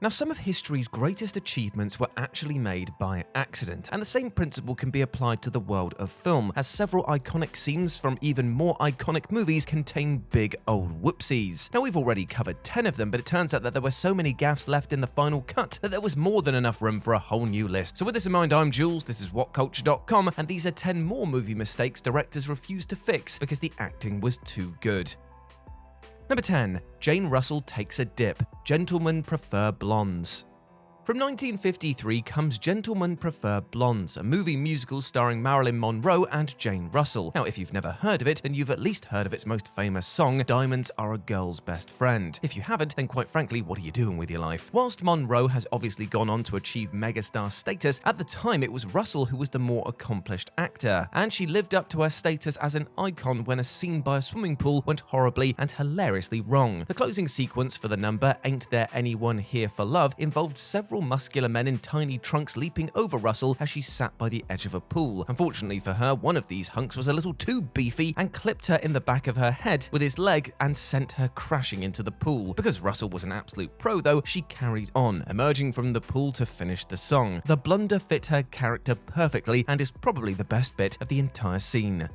Now, some of history's greatest achievements were actually made by accident, and the same principle can be applied to the world of film, as several iconic scenes from even more iconic movies contain big old whoopsies. Now, we've already covered 10 of them, but it turns out that there were so many gaffes left in the final cut that there was more than enough room for a whole new list. So with this in mind, I'm Jules, this is WhatCulture.com, and these are 10 more movie mistakes directors refused to fix because the acting was too good. Number 10. Jane Russell takes a dip. Gentlemen prefer blondes. From 1953 comes Gentlemen Prefer Blondes, a movie musical starring Marilyn Monroe and Jane Russell. Now, if you've never heard of it, then you've at least heard of its most famous song, Diamonds Are a Girl's Best Friend. If you haven't, then quite frankly, what are you doing with your life? Whilst Monroe has obviously gone on to achieve megastar status, at the time it was Russell who was the more accomplished actor, and she lived up to her status as an icon when a scene by a swimming pool went horribly and hilariously wrong. The closing sequence for the number Ain't There Anyone Here for Love involved several muscular men in tiny trunks leaping over Russell as she sat by the edge of a pool. Unfortunately for her, one of these hunks was a little too beefy and clipped her in the back of her head with his leg and sent her crashing into the pool. Because Russell was an absolute pro though, she carried on, emerging from the pool to finish the song. The blunder fit her character perfectly and is probably the best bit of the entire scene.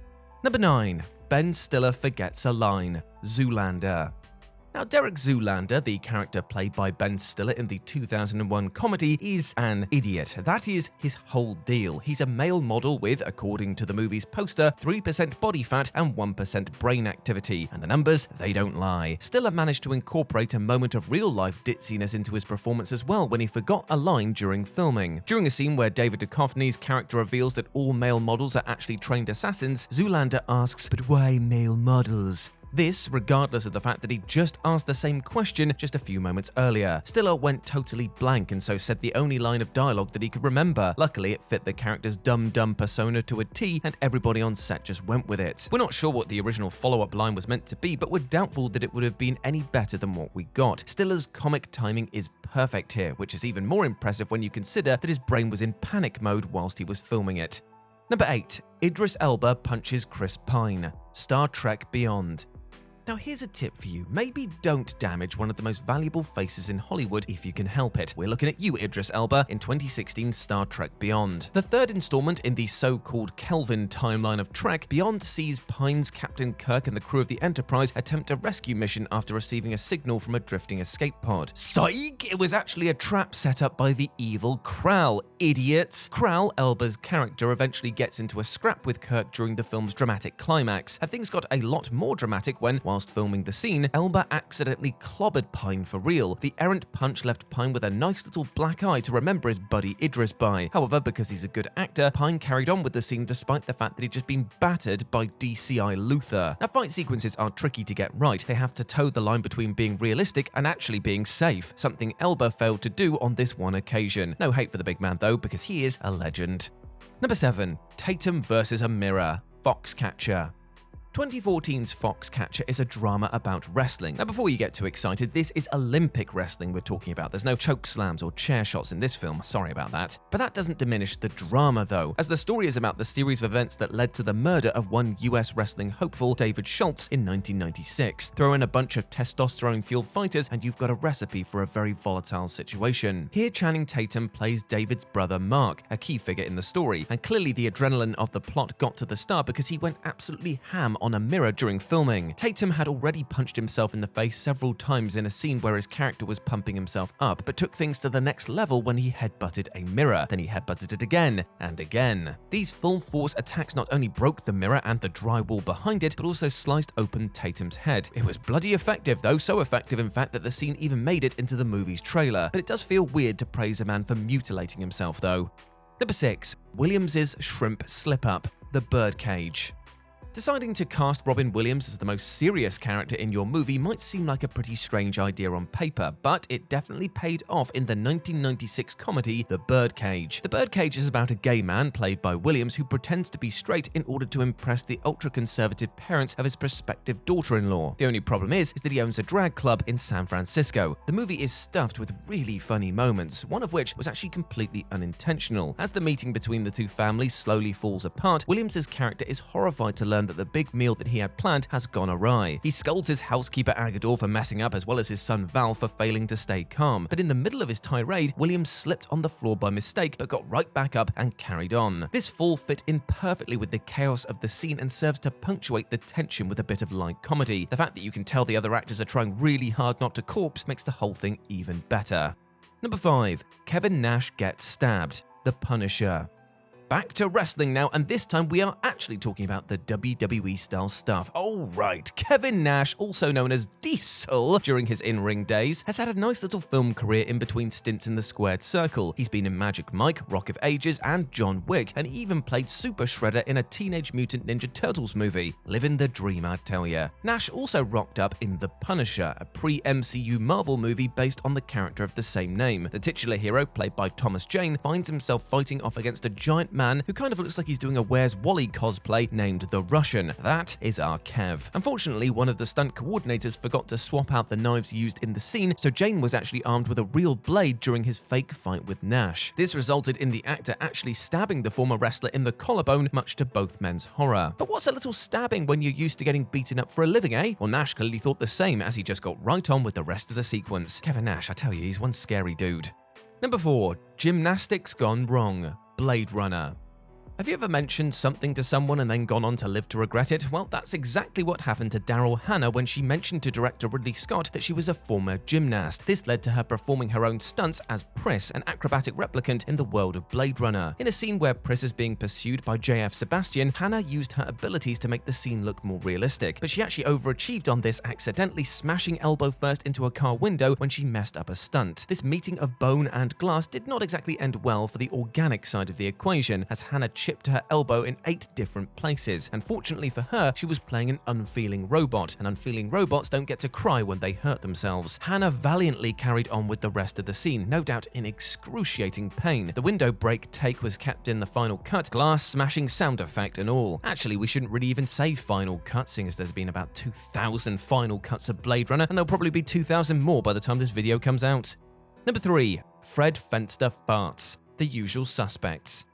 Number 9. Ben Stiller forgets a line. Zoolander. Now, Derek Zoolander, the character played by Ben Stiller in the 2001 comedy, is an idiot. That is his whole deal. He's a male model with, according to the movie's poster, 3% body fat and 1% brain activity. And the numbers, they don't lie. Stiller managed to incorporate a moment of real-life ditziness into his performance as well when he forgot a line during filming. During a scene where David Duchovny's character reveals that all male models are actually trained assassins, Zoolander asks, "But why male models?" This, regardless of the fact that he just asked the same question just a few moments earlier. Stiller went totally blank and so said the only line of dialogue that he could remember. Luckily, it fit the character's dumb persona to a T, and everybody on set just went with it. We're not sure what the original follow-up line was meant to be, but we're doubtful that it would have been any better than what we got. Stiller's comic timing is perfect here, which is even more impressive when you consider that his brain was in panic mode whilst he was filming it. Number 8. Idris Elba punches Chris Pine. Star Trek Beyond. Now, here's a tip for you. Maybe don't damage one of the most valuable faces in Hollywood if you can help it. We're looking at you, Idris Elba, in 2016's Star Trek Beyond. The third installment in the so-called Kelvin timeline of Trek, Beyond sees Pine's Captain Kirk and the crew of the Enterprise attempt a rescue mission after receiving a signal from a drifting escape pod. Psych! It was actually a trap set up by the evil Krall, idiots! Krall, Elba's character, eventually gets into a scrap with Kirk during the film's dramatic climax, and things got a lot more dramatic when, whilst filming the scene, Elba accidentally clobbered Pine for real. The errant punch left Pine with a nice little black eye to remember his buddy Idris by. However, because he's a good actor, Pine carried on with the scene despite the fact that he'd just been battered by DCI Luther. Now, fight sequences are tricky to get right. They have to toe the line between being realistic and actually being safe, something Elba failed to do on this one occasion. No hate for the big man though, because he is a legend. Number 7. Tatum versus a mirror. FOXCATCHER. 2014's FOXCATCHER is a drama about wrestling. Now, before you get too excited, this is Olympic wrestling we're talking about. There's no choke slams or chair shots in this film, sorry about that. But that doesn't diminish the drama though, as the story is about the series of events that led to the murder of one US wrestling hopeful, David Schultz, in 1996. Throw in a bunch of testosterone-fueled fighters and you've got a recipe for a very volatile situation. Here, Channing Tatum plays David's brother Mark, a key figure in the story, and clearly the adrenaline of the plot got to the star because he went absolutely ham on a mirror during filming. Tatum had already punched himself in the face several times in a scene where his character was pumping himself up, but took things to the next level when he headbutted a mirror. Then he headbutted it again and again. These full-force attacks not only broke the mirror and the drywall behind it, but also sliced open Tatum's head. It was bloody effective though, so effective in fact that the scene even made it into the movie's trailer. But it does feel weird to praise a man for mutilating himself though. Number 6. Williams' shrimp slip-up. The Birdcage. Deciding to cast Robin Williams as the most serious character in your movie might seem like a pretty strange idea on paper, but it definitely paid off in the 1996 comedy The Birdcage. The Birdcage is about a gay man, played by Williams, who pretends to be straight in order to impress the ultra-conservative parents of his prospective daughter-in-law. The only problem is that he owns a drag club in San Francisco. The movie is stuffed with really funny moments, one of which was actually completely unintentional. As the meeting between the two families slowly falls apart, Williams' character is horrified to learn understand that the big meal that he had planned has gone awry. He scolds his housekeeper Agador for messing up, as well as his son Val for failing to stay calm. But in the middle of his tirade, William slipped on the floor by mistake, but got right back up and carried on. This fall fit in perfectly with the chaos of the scene and serves to punctuate the tension with a bit of light comedy. The fact that you can tell the other actors are trying really hard not to corpse makes the whole thing even better. Number 5. Kevin Nash gets stabbed. The Punisher. Back to wrestling now, and this time we are actually talking about the WWE style stuff. Oh right, Kevin Nash, also known as Diesel during his in-ring days, has had a nice little film career in between stints in the Squared Circle. He's been in Magic Mike, Rock of Ages, and John Wick, and he even played Super Shredder in a Teenage Mutant Ninja Turtles movie. Living the dream, I tell ya. Nash also rocked up in The Punisher, a pre-MCU Marvel movie based on the character of the same name. The titular hero, played by Thomas Jane, finds himself fighting off against a giant man who kind of looks like he's doing a Where's Wally cosplay named the Russian. That is our Kev. Unfortunately, one of the stunt coordinators forgot to swap out the knives used in the scene, so Jane was actually armed with a real blade during his fake fight with Nash. This resulted in the actor actually stabbing the former wrestler in the collarbone, much to both men's horror. But what's a little stabbing when you're used to getting beaten up for a living, eh? Well, Nash clearly thought the same, as he just got right on with the rest of the sequence. Kevin Nash, I tell you, he's one scary dude. Number 4. Gymnastics gone wrong. Blade Runner. Have you ever mentioned something to someone and then gone on to live to regret it? Well, that's exactly what happened to Daryl Hannah when she mentioned to director Ridley Scott that she was a former gymnast. This led to her performing her own stunts as Pris, an acrobatic replicant in the world of Blade Runner. In a scene where Pris is being pursued by JF Sebastian, Hannah used her abilities to make the scene look more realistic, but she actually overachieved on this, accidentally smashing elbow first into a car window when she messed up a stunt. This meeting of bone and glass did not exactly end well for the organic side of the equation, as Hannah chipped her elbow in 8 different places. Unfortunately for her, she was playing an unfeeling robot, and unfeeling robots don't get to cry when they hurt themselves. Hannah valiantly carried on with the rest of the scene, no doubt in excruciating pain. The window break take was kept in the final cut, glass smashing sound effect and all. Actually, we shouldn't really even say final cut, seeing as there's been about 2,000 final cuts of Blade Runner, and there'll probably be 2,000 more by the time this video comes out. Number 3. Fred FENSTER farts. The Usual Suspects.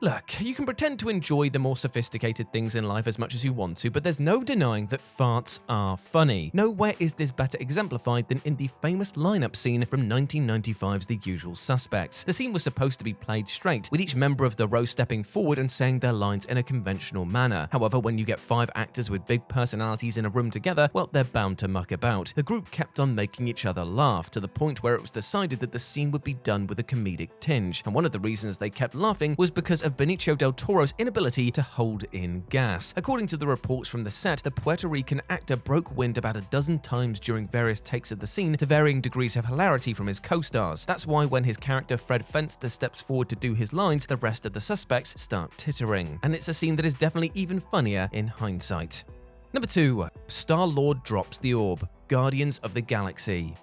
Look, you can pretend to enjoy the more sophisticated things in life as much as you want to, but there's no denying that farts are funny. Nowhere is this better exemplified than in the famous lineup scene from 1995's The Usual Suspects. The scene was supposed to be played straight, with each member of the row stepping forward and saying their lines in a conventional manner. However, when you get 5 actors with big personalities in a room together, well, they're bound to muck about. The group kept on making each other laugh, to the point where it was decided that the scene would be done with a comedic tinge. And one of the reasons they kept laughing was because of Benicio del Toro's inability to hold in gas. According to the reports from the set, the Puerto Rican actor broke wind about a dozen times during various takes of the scene, to varying degrees of hilarity from his co-stars. That's why when his character Fred FENSTER steps forward to do his lines, the rest of the suspects start tittering. And it's a scene that is definitely even funnier in hindsight. Number 2. Star-Lord drops the orb. Guardians of the Galaxy.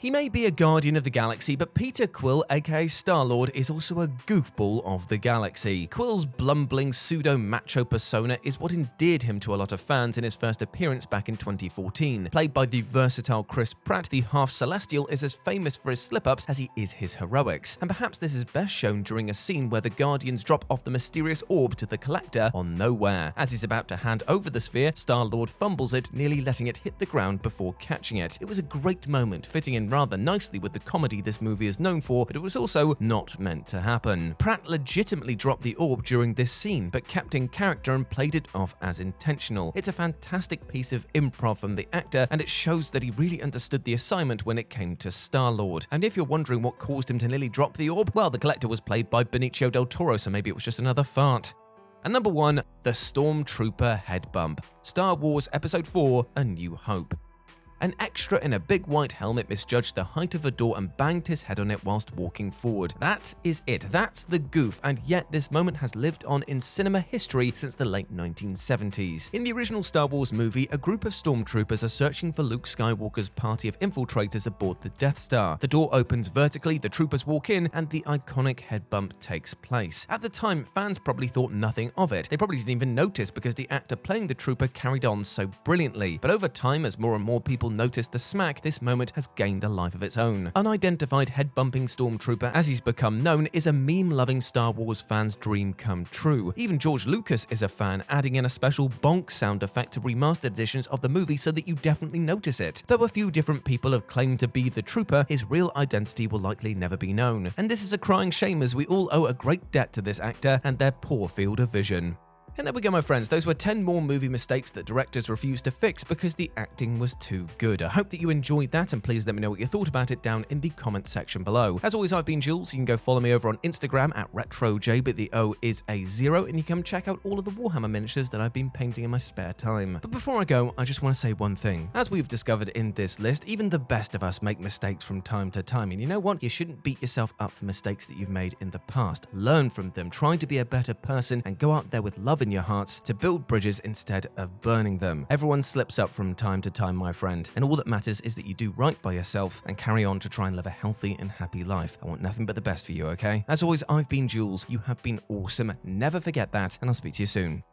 He may be a guardian of the galaxy, but Peter Quill, aka Star-Lord, is also a goofball of the galaxy. Quill's blumbling pseudo-macho persona is what endeared him to a lot of fans in his first appearance back in 2014. Played by the versatile Chris Pratt, the half-celestial is as famous for his slip-ups as he is his heroics. And perhaps this is best shown during a scene where the Guardians drop off the mysterious orb to the Collector on nowhere. As he's about to hand over the sphere, Star-Lord fumbles it, nearly letting it hit the ground before catching it. It was a great moment, fitting in rather nicely with the comedy this movie is known for, but it was also not meant to happen. Pratt legitimately dropped the orb during this scene, but kept in character and played it off as intentional. It's a fantastic piece of improv from the actor, and it shows that he really understood the assignment when it came to Star-Lord. And if you're wondering what caused him to nearly drop the orb, well, the Collector was played by Benicio del Toro, so maybe it was just another fart. And number 1, the Stormtrooper head bump. Star Wars Episode 4, A New Hope. An extra in a big white helmet misjudged the height of a door and banged his head on it whilst walking forward. That is it. That's the goof, and yet this moment has lived on in cinema history since the late 1970s. In the original Star Wars movie, a group of stormtroopers are searching for Luke Skywalker's party of infiltrators aboard the Death Star. The door opens vertically, the troopers walk in, and the iconic head bump takes place. At the time, fans probably thought nothing of it. They probably didn't even notice because the actor playing the trooper carried on so brilliantly. But over time, as more and more people people noticed the smack, this moment has gained a life of its own. Unidentified head-bumping Stormtrooper, as he's become known, is a meme-loving Star Wars fan's dream come true. Even George Lucas is a fan, adding in a special bonk sound effect to remastered editions of the movie so that you definitely notice it. Though a few different people have claimed to be the Trooper, his real identity will likely never be known. And this is a crying shame, as we all owe a great debt to this actor and their poor field of vision. And there we go, my friends. Those were 10 more movie mistakes that directors refused to fix because the acting was too good. I hope that you enjoyed that, and please let me know what you thought about it down in the comment section below. As always, I've been Jules. You can go follow me over on Instagram at RetroJ, but the O is a 0, and you can check out all of the Warhammer miniatures that I've been painting in my spare time. But before I go, I just want to say one thing. As we've discovered in this list, even the best of us make mistakes from time to time, and you know what? You shouldn't beat yourself up for mistakes that you've made in the past. Learn from them, try to be a better person, and go out there with love in your hearts to build bridges instead of burning them. Everyone slips up from time to time, my friend, and all that matters is that you do right by yourself and carry on to try and live a healthy and happy life. I want nothing but the best for you, okay? As always, I've been Jules. You have been awesome. Never forget that, and I'll speak to you soon.